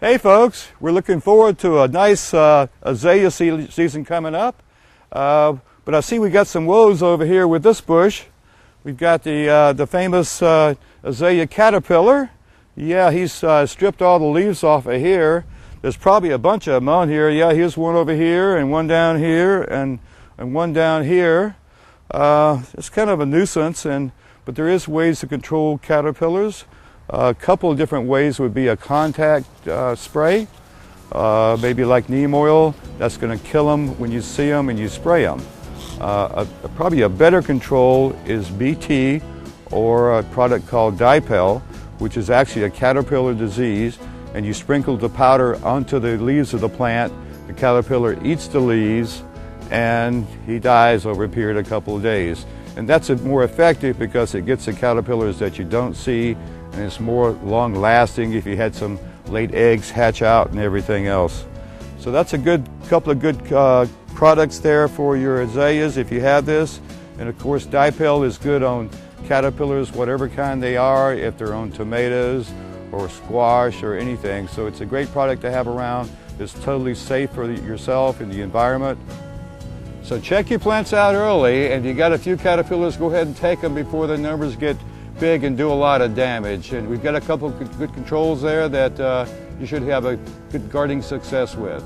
Hey folks, we're looking forward to a nice azalea season coming up. But I see we got some woes over here with this bush. We've got the famous azalea caterpillar. Yeah, he's stripped all the leaves off of here. There's probably a bunch of them on here. Yeah, here's one over here and one down here and one down here. It's kind of a nuisance, but there is ways to control caterpillars. A couple of different ways would be a contact spray, maybe like neem oil. That's going to kill them when you see them and you spray them. Probably a better control is BT, or a product called Dipel, which is actually a caterpillar disease, and you sprinkle the powder onto the leaves of the plant. The caterpillar eats the leaves and he dies over a period of a couple of days. And that's more effective because it gets the caterpillars that you don't see, and it's more long lasting if you had some late eggs hatch out and everything else. So that's a couple of good products there for your azaleas if you have this. And of course Dipel is good on caterpillars, whatever kind they are, if they're on tomatoes or squash or anything. So it's a great product to have around. It's totally safe for yourself and the environment. So check your plants out early, and if you got a few caterpillars, go ahead and take them before the numbers get big and do a lot of damage. And we've got a couple of good controls there that you should have a good gardening success with.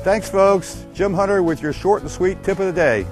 Thanks folks. Jim Hunter with your short and sweet tip of the day.